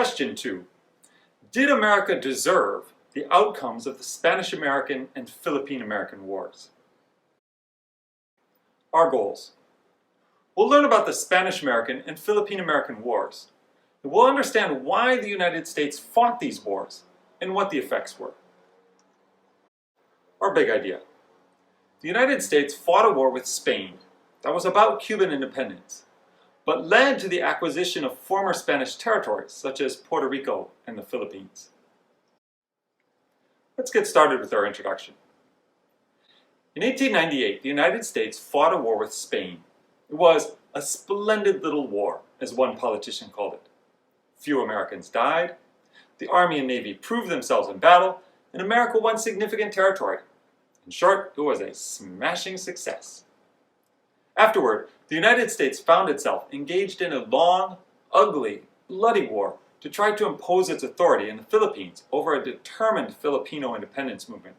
Question 2. Did America deserve the outcomes of the Spanish-American and Philippine-American Wars? Our goals. We'll learn about the Spanish-American and Philippine-American Wars. And we'll understand why the United States fought these wars and what the effects were. Our big idea. The United States fought a war with Spain that was about Cuban independence, but led to the acquisition of former Spanish territories such as Puerto Rico and the Philippines. Let's get started with our introduction. In 1898, the United States fought a war with Spain. It was a splendid little war, as one politician called it. Few Americans died, the Army and Navy proved themselves in battle, and America won significant territory. In short, it was a smashing success. Afterward, the United States found itself engaged in a long, ugly, bloody war to try to impose its authority in the Philippines over a determined Filipino independence movement.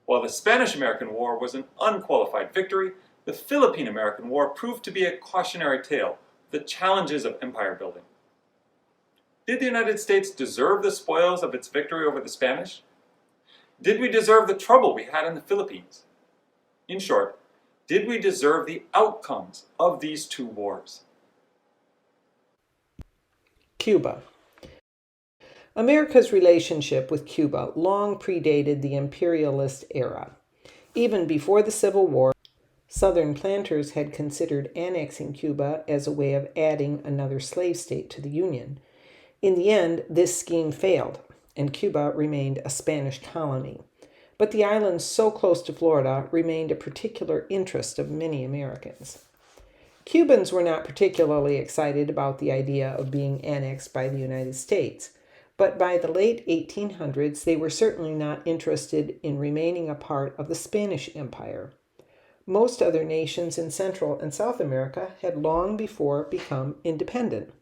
While the Spanish-American War was an unqualified victory, the Philippine-American War proved to be a cautionary tale of the challenges of empire building. Did the United States deserve the spoils of its victory over the Spanish? Did we deserve the trouble we had in the Philippines? In short, did we deserve the outcomes of these two wars? Cuba. America's relationship with Cuba long predated the imperialist era. Even before the Civil War, Southern planters had considered annexing Cuba as a way of adding another slave state to the Union. In the end, this scheme failed, and Cuba remained a Spanish colony. But the island so close to Florida remained a particular interest of many Americans. Cubans were not particularly excited about the idea of being annexed by the United States, but by the late 1800s they were certainly not interested in remaining a part of the Spanish Empire. Most other nations in Central and South America had long before become independent.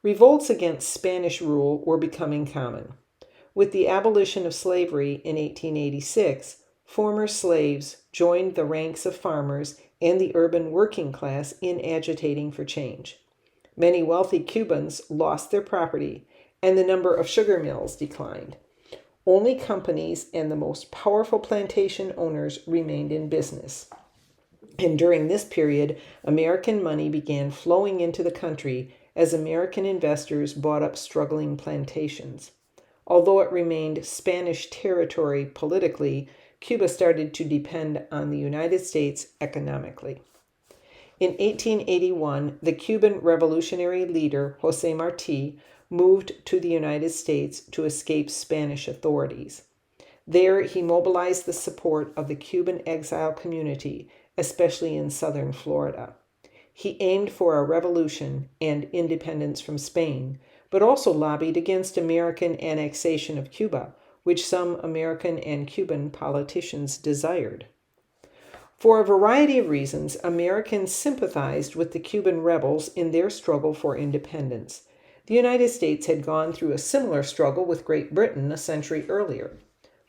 Revolts against Spanish rule were becoming common. With the abolition of slavery in 1886, former slaves joined the ranks of farmers and the urban working class in agitating for change. Many wealthy Cubans lost their property, and the number of sugar mills declined. Only companies and the most powerful plantation owners remained in business. And during this period, American money began flowing into the country as American investors bought up struggling plantations. Although it remained Spanish territory politically, Cuba started to depend on the United States economically. In 1881, the Cuban revolutionary leader José Martí moved to the United States to escape Spanish authorities. There, he mobilized the support of the Cuban exile community, especially in southern Florida. He aimed for a revolution and independence from Spain, but also lobbied against American annexation of Cuba, which some American and Cuban politicians desired. For a variety of reasons, Americans sympathized with the Cuban rebels in their struggle for independence. The United States had gone through a similar struggle with Great Britain a century earlier.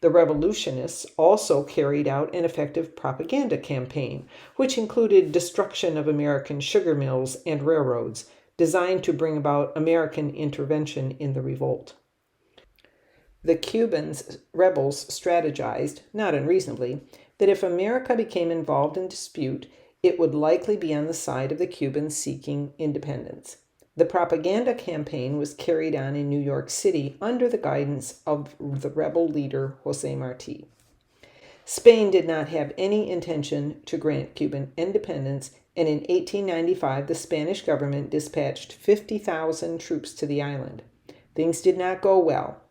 The revolutionists also carried out an effective propaganda campaign, which included destruction of American sugar mills and railroads, designed to bring about American intervention in the revolt. The Cubans rebels strategized, not unreasonably, that if America became involved in dispute, it would likely be on the side of the Cubans seeking independence. The propaganda campaign was carried on in New York City under the guidance of the rebel leader José Martí. Spain did not have any intention to grant Cuban independence, and in 1895 the Spanish government dispatched 50,000 troops to the island. Things did not go well,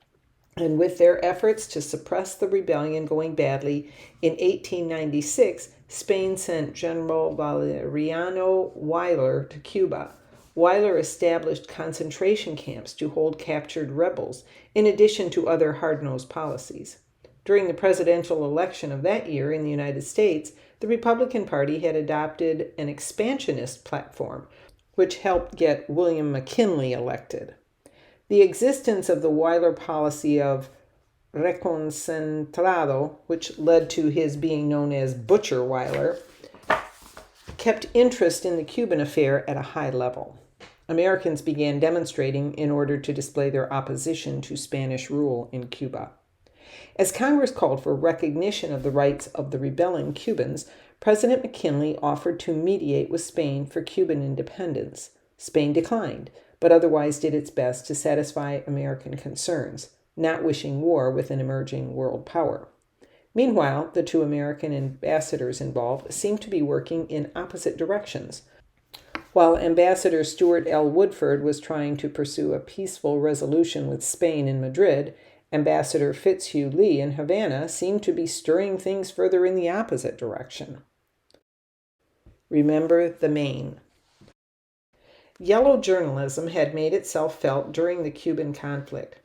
and with their efforts to suppress the rebellion going badly, in 1896 Spain sent General Valeriano Weyler to Cuba. Weyler established concentration camps to hold captured rebels, in addition to other hard-nosed policies. During the presidential election of that year in the United States, the Republican Party had adopted an expansionist platform, which helped get William McKinley elected. The existence of the Weyler policy of reconcentrado, which led to his being known as Butcher Weyler, kept interest in the Cuban affair at a high level. Americans began demonstrating in order to display their opposition to Spanish rule in Cuba. As Congress called for recognition of the rights of the rebelling Cubans, President McKinley offered to mediate with Spain for Cuban independence. Spain declined, but otherwise did its best to satisfy American concerns, not wishing war with an emerging world power. Meanwhile, the two American ambassadors involved seemed to be working in opposite directions. While Ambassador Stuart L. Woodford was trying to pursue a peaceful resolution with Spain in Madrid, Ambassador Fitzhugh Lee in Havana seemed to be stirring things further in the opposite direction. Remember the Maine. Yellow journalism had made itself felt during the Cuban conflict.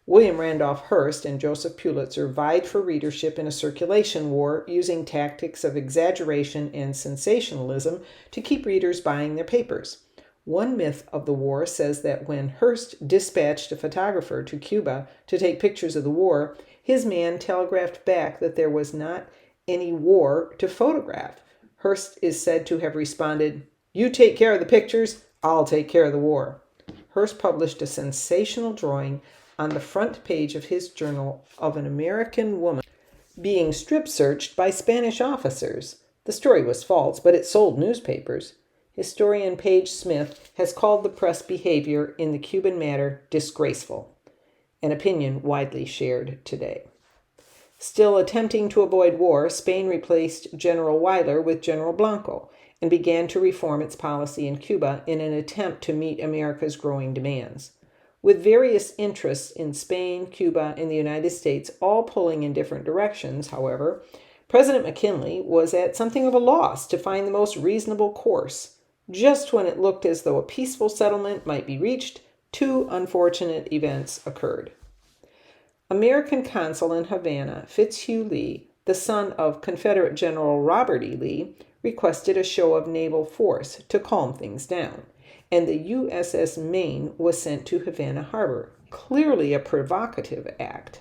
William Randolph Hearst and Joseph Pulitzer vied for readership in a circulation war using tactics of exaggeration and sensationalism to keep readers buying their papers. One myth of the war says that when Hearst dispatched a photographer to Cuba to take pictures of the war, his man telegraphed back that there was not any war to photograph. Hearst is said to have responded, "You take care of the pictures, I'll take care of the war." Hearst published a sensational drawing on the front page of his journal of an American woman being strip searched by Spanish officers. The story was false, but it sold newspapers. Historian Page Smith has called the press behavior in the Cuban matter disgraceful, an opinion widely shared today. Still attempting to avoid war, Spain replaced General Weyler with General Blanco and began to reform its policy in Cuba in an attempt to meet America's growing demands. With various interests in Spain, Cuba, and the United States all pulling in different directions, however, President McKinley was at something of a loss to find the most reasonable course. Just when it looked as though a peaceful settlement might be reached, two unfortunate events occurred. American consul in Havana, Fitzhugh Lee, the son of Confederate General Robert E. Lee, requested a show of naval force to calm things down, and the USS Maine was sent to Havana Harbor, clearly a provocative act.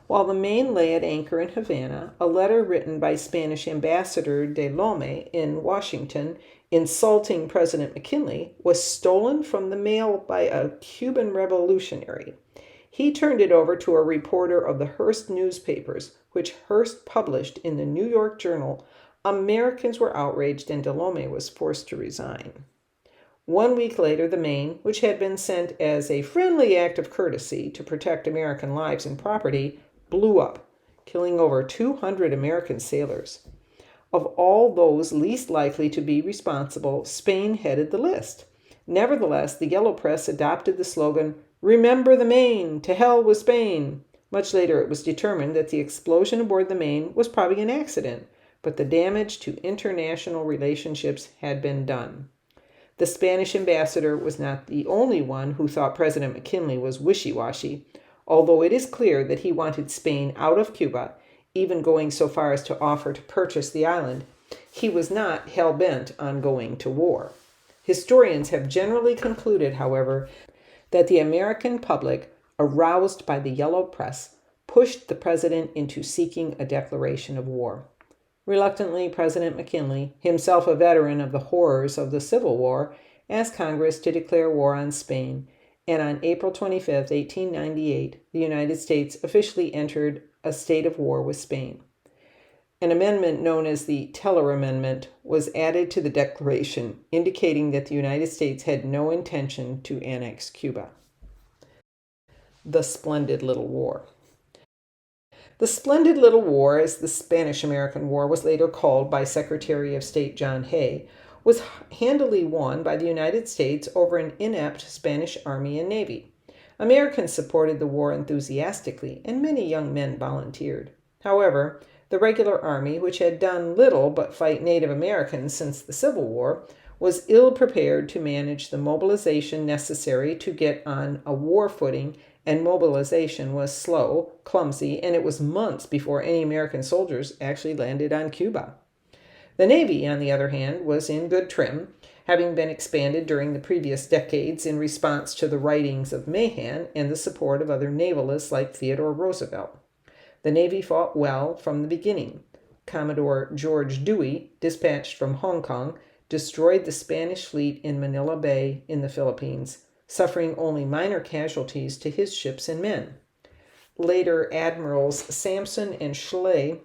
While the Maine lay at anchor in Havana, a letter written by Spanish Ambassador de Lome in Washington insulting President McKinley was stolen from the mail by a Cuban revolutionary. He turned it over to a reporter of the Hearst newspapers, which Hearst published in the New York Journal. Americans were outraged and de Lome was forced to resign. 1 week later, the Maine, which had been sent as a friendly act of courtesy to protect American lives and property, blew up, killing over 200 American sailors. Of all those least likely to be responsible, Spain headed the list. Nevertheless, the Yellow Press adopted the slogan, "Remember the Maine, to hell with Spain." Much later, it was determined that the explosion aboard the Maine was probably an accident, but the damage to international relationships had been done. The Spanish ambassador was not the only one who thought President McKinley was wishy-washy, although it is clear that he wanted Spain out of Cuba, even going so far as to offer to purchase the island. He was not hell-bent on going to war. Historians have generally concluded, however, that the American public, aroused by the Yellow Press, pushed the president into seeking a declaration of war. Reluctantly, President McKinley, himself a veteran of the horrors of the Civil War, asked Congress to declare war on Spain, and on April 25, 1898, the United States officially entered a state of war with Spain. An amendment known as the Teller Amendment was added to the declaration, indicating that the United States had no intention to annex Cuba. The Splendid Little War. The Splendid Little War, as the Spanish-American War was later called by Secretary of State John Hay, was handily won by the United States over an inept Spanish army and navy. Americans supported the war enthusiastically, and many young men volunteered. However, the regular army, which had done little but fight Native Americans since the Civil War, was ill prepared to manage the mobilization necessary to get on a war footing, and mobilization was slow, clumsy, and it was months before any American soldiers actually landed on Cuba. The Navy, on the other hand, was in good trim, having been expanded during the previous decades in response to the writings of Mahan and the support of other navalists like Theodore Roosevelt. The Navy fought well from the beginning. Commodore George Dewey, dispatched from Hong Kong destroyed the Spanish fleet in Manila Bay in the Philippines, suffering only minor casualties to his ships and men. Later, Admirals Sampson and Schley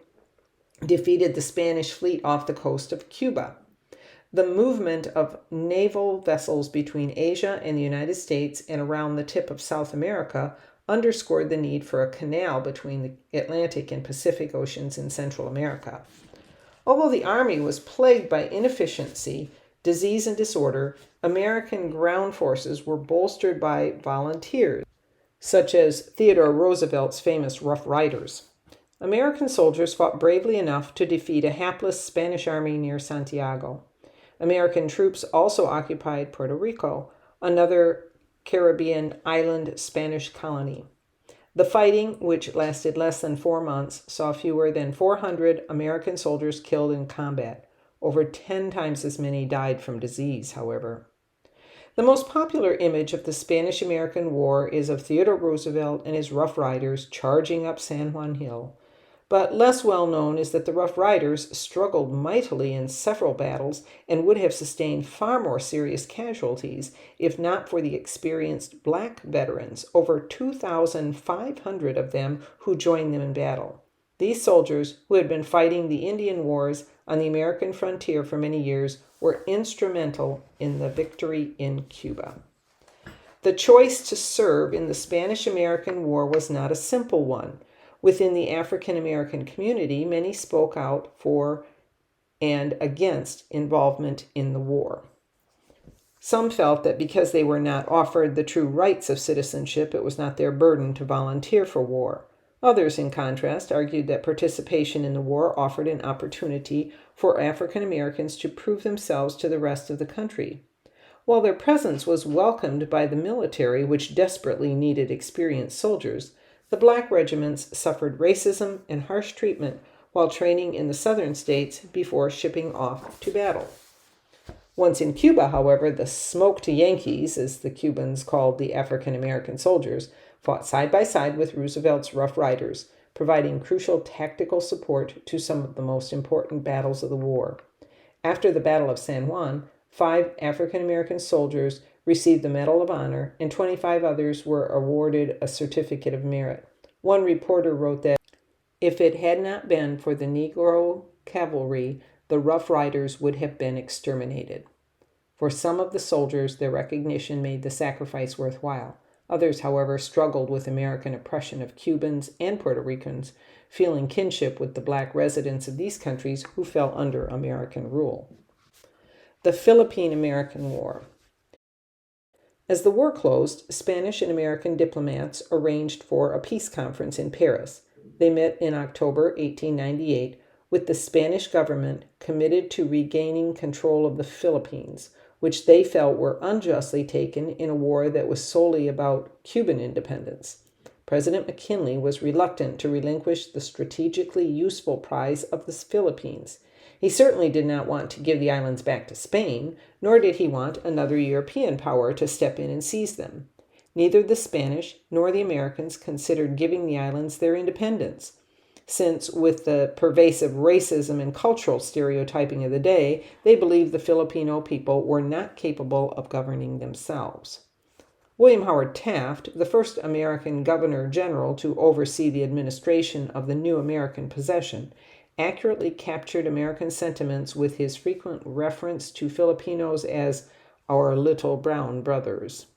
defeated the Spanish fleet off the coast of Cuba. The movement of naval vessels between Asia and the United States and around the tip of South America underscored the need for a canal between the Atlantic and Pacific Oceans in Central America. Although the Army was plagued by inefficiency, disease, and disorder, American ground forces were bolstered by volunteers, such as Theodore Roosevelt's famous Rough Riders. American soldiers fought bravely enough to defeat a hapless Spanish army near Santiago. American troops also occupied Puerto Rico, another Caribbean island Spanish colony. The fighting, which lasted less than 4 months, saw fewer than 400 American soldiers killed in combat. Over 10 times as many died from disease, however. The most popular image of the Spanish-American War is of Theodore Roosevelt and his Rough Riders charging up San Juan Hill. But less well known is that the Rough Riders struggled mightily in several battles and would have sustained far more serious casualties if not for the experienced black veterans, over 2,500 of them, who joined them in battle. These soldiers, who had been fighting the Indian Wars on the American frontier for many years, were instrumental in the victory in Cuba. The choice to serve in the Spanish-American War was not a simple one. Within the African-American community, many spoke out for and against involvement in the war. Some felt that because they were not offered the true rights of citizenship, it was not their burden to volunteer for war. Others, in contrast, argued that participation in the war offered an opportunity for African Americans to prove themselves to the rest of the country. While their presence was welcomed by the military, which desperately needed experienced soldiers, the black regiments suffered racism and harsh treatment while training in the southern states before shipping off to battle. Once in Cuba, however, the smoked Yankees, as the Cubans called the African American soldiers, fought side by side with Roosevelt's Rough Riders, providing crucial tactical support to some of the most important battles of the war. After the Battle of San Juan, 5 African American soldiers received the Medal of Honor, and 25 others were awarded a Certificate of Merit. One reporter wrote that, "If it had not been for the Negro cavalry, the Rough Riders would have been exterminated." For some of the soldiers, their recognition made the sacrifice worthwhile. Others, however, struggled with American oppression of Cubans and Puerto Ricans, feeling kinship with the black residents of these countries who fell under American rule. The Philippine-American War. As the war closed, Spanish and American diplomats arranged for a peace conference in Paris. They met in October 1898 with the Spanish government committed to regaining control of the Philippines, which they felt were unjustly taken in a war that was solely about Cuban independence. President McKinley was reluctant to relinquish the strategically useful prize of the Philippines. He certainly did not want to give the islands back to Spain, nor did he want another European power to step in and seize them. Neither the Spanish nor the Americans considered giving the islands their independence, since, with the pervasive racism and cultural stereotyping of the day, they believed the Filipino people were not capable of governing themselves. William Howard Taft, the first American governor general to oversee the administration of the new American possession, accurately captured American sentiments with his frequent reference to Filipinos as our little brown brothers.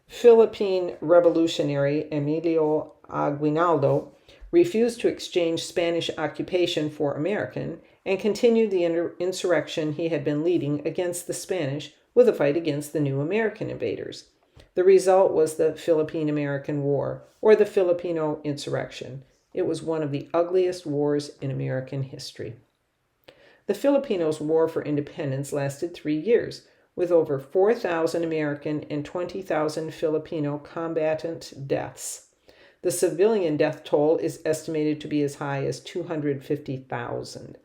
Philippine revolutionary Emilio Aguinaldo refused to exchange Spanish occupation for American and continued the insurrection he had been leading against the Spanish with a fight against the new American invaders. The result was the Philippine-American War, or the Filipino insurrection. It was one of the ugliest wars in American history. The Filipinos' war for independence lasted 3 years, with over 4,000 American and 20,000 Filipino combatant deaths. The civilian death toll is estimated to be as high as 250,000.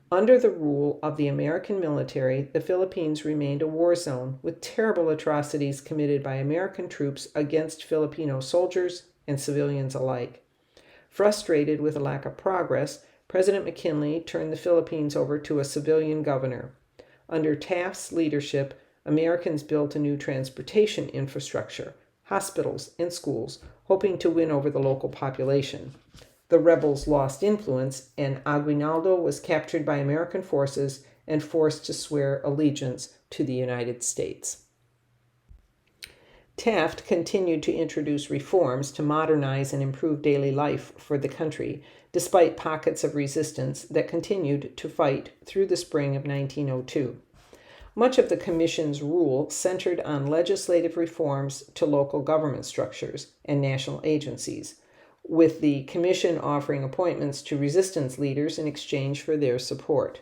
Under the rule of the American military, the Philippines remained a war zone, with terrible atrocities committed by American troops against Filipino soldiers and civilians alike. Frustrated with a lack of progress, President McKinley turned the Philippines over to a civilian governor. Under Taft's leadership, Americans built a new transportation infrastructure, hospitals, and schools, hoping to win over the local population. The rebels lost influence, and Aguinaldo was captured by American forces and forced to swear allegiance to the United States. Taft continued to introduce reforms to modernize and improve daily life for the country, despite pockets of resistance that continued to fight through the spring of 1902. Much of the Commission's rule centered on legislative reforms to local government structures and national agencies, with the Commission offering appointments to resistance leaders in exchange for their support.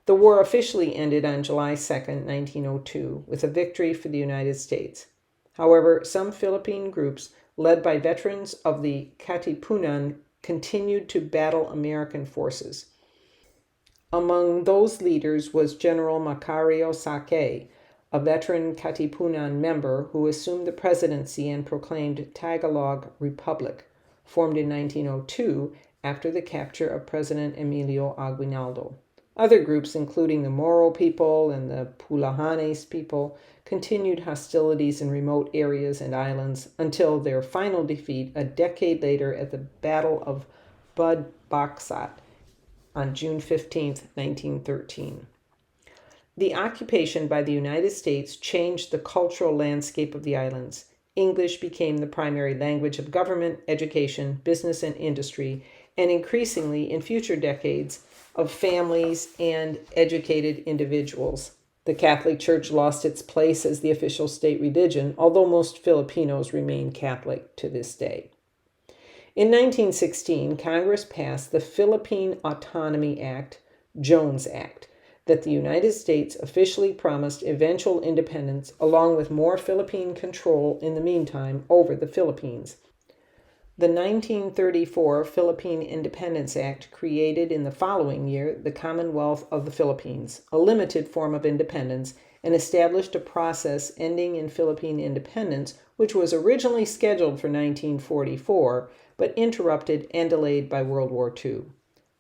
The war officially ended on July 2, 1902, with a victory for the United States. However, some Philippine groups, led by veterans of the Katipunan, continued to battle American forces. Among those leaders was General Macario Sake, a veteran Katipunan member who assumed the presidency and proclaimed Tagalog Republic, formed in 1902 after the capture of President Emilio Aguinaldo. Other groups, including the Moro people and the Pulahanes people, continued hostilities in remote areas and islands until their final defeat a decade later at the Battle of Budbaksat on June 15, 1913. The occupation by the United States changed the cultural landscape of the islands. English became the primary language of government, education, business, and industry, and increasingly, in future decades, of families and educated individuals. The Catholic Church lost its place as the official state religion, although most Filipinos remain Catholic to this day. In 1916, Congress passed the Philippine Autonomy Act, Jones Act, that the United States officially promised eventual independence along with more Philippine control in the meantime over the Philippines. The 1934 Philippine Independence Act created in the following year the Commonwealth of the Philippines, a limited form of independence, and established a process ending in Philippine independence, which was originally scheduled for 1944, but interrupted and delayed by World War II.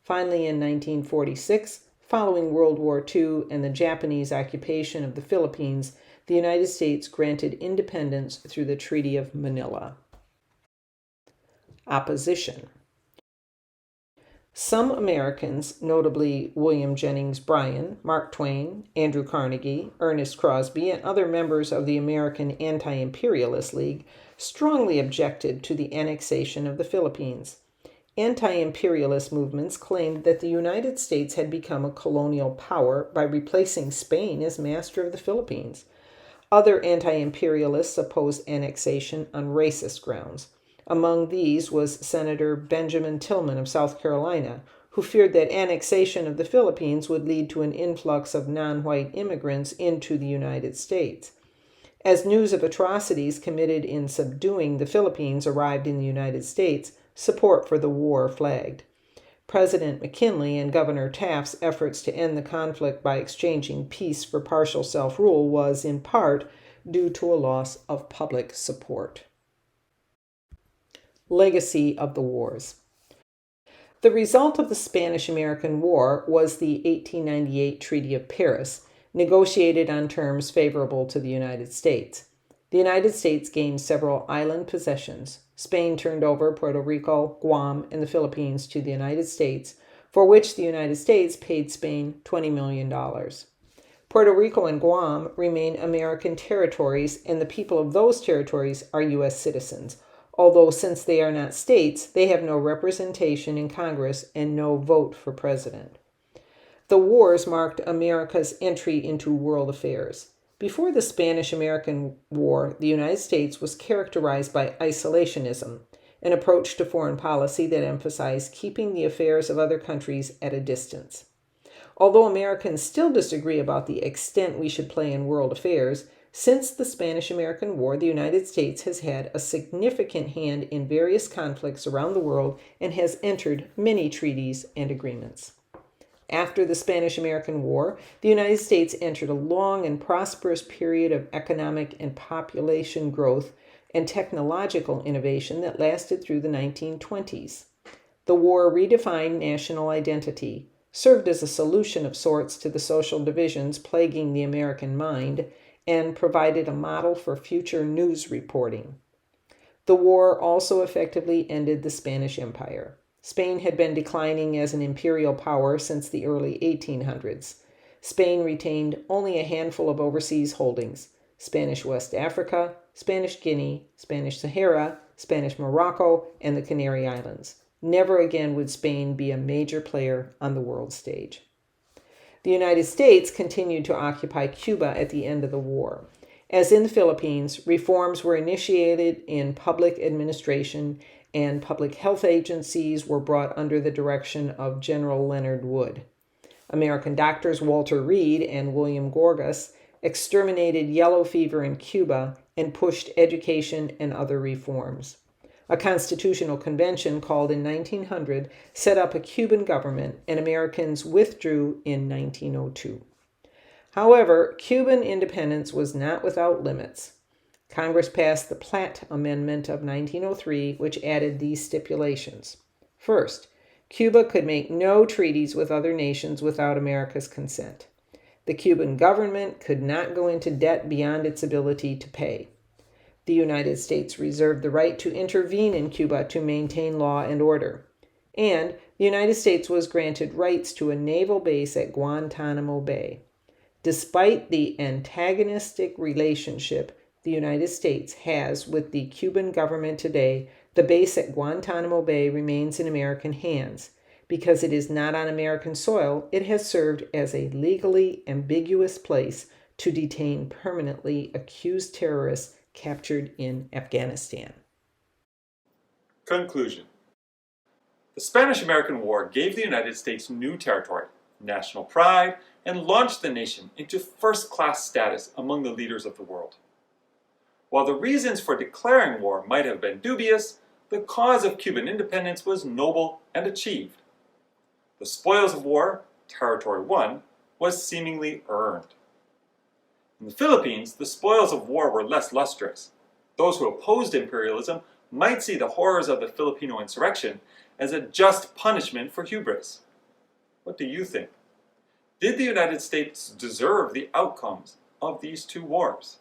Finally, in 1946, following World War II and the Japanese occupation of the Philippines, the United States granted independence through the Treaty of Manila. Opposition. Some Americans, notably William Jennings Bryan, Mark Twain, Andrew Carnegie, Ernest Crosby, and other members of the American Anti-Imperialist League, strongly objected to the annexation of the Philippines. Anti-imperialist movements claimed that the United States had become a colonial power by replacing Spain as master of the Philippines. Other anti-imperialists opposed annexation on racist grounds. Among these was Senator Benjamin Tillman of South Carolina, who feared that annexation of the Philippines would lead to an influx of non-white immigrants into the United States. As news of atrocities committed in subduing the Philippines arrived in the United States, support for the war flagged. President McKinley and Governor Taft's efforts to end the conflict by exchanging peace for partial self-rule was, in part, due to a loss of public support. Legacy of the wars. The result of the Spanish-American War was the 1898 Treaty of Paris, negotiated on terms favorable to the United States. The United States gained several island possessions. Spain turned over Puerto Rico, Guam, and the Philippines to the United States, for which the United States paid Spain $20 million. Puerto Rico and Guam remain American territories, and the people of those territories are U.S. citizens, although since they are not states, they have no representation in Congress and no vote for president. The wars marked America's entry into world affairs. Before the Spanish-American War, the United States was characterized by isolationism, an approach to foreign policy that emphasized keeping the affairs of other countries at a distance. Although Americans still disagree about the extent we should play in world affairs, since the Spanish-American War, the United States has had a significant hand in various conflicts around the world and has entered many treaties and agreements. After the Spanish-American War, the United States entered a long and prosperous period of economic and population growth and technological innovation that lasted through the 1920s. The war redefined national identity, served as a solution of sorts to the social divisions plaguing the American mind, and provided a model for future news reporting. The war also effectively ended the Spanish Empire. Spain had been declining as an imperial power since the early 1800s. Spain retained only a handful of overseas holdings: Spanish West Africa, Spanish Guinea, Spanish Sahara, Spanish Morocco, and the Canary Islands. Never again would Spain be a major player on the world stage. The United States continued to occupy Cuba at the end of the war. As in the Philippines, reforms were initiated in public administration, and public health agencies were brought under the direction of General Leonard Wood. American doctors Walter Reed and William Gorgas exterminated yellow fever in Cuba and pushed education and other reforms. A constitutional convention called in 1900 set up a Cuban government, and Americans withdrew in 1902. However, Cuban independence was not without limits. Congress passed the Platt Amendment of 1903, which added these stipulations. First, Cuba could make no treaties with other nations without America's consent. The Cuban government could not go into debt beyond its ability to pay. The United States reserved the right to intervene in Cuba to maintain law and order. And the United States was granted rights to a naval base at Guantanamo Bay. Despite the antagonistic relationship the United States has with the Cuban government today, the base at Guantanamo Bay remains in American hands. Because it is not on American soil, it has served as a legally ambiguous place to detain permanently accused terrorists captured in Afghanistan. Conclusion. The Spanish-American War gave the United States new territory, national pride, and launched the nation into first-class status among the leaders of the world. While the reasons for declaring war might have been dubious, the cause of Cuban independence was noble and achieved. The spoils of war, territory won, was seemingly earned. In the Philippines, the spoils of war were less lustrous. Those who opposed imperialism might see the horrors of the Filipino insurrection as a just punishment for hubris. What do you think? Did the United States deserve the outcomes of these two wars?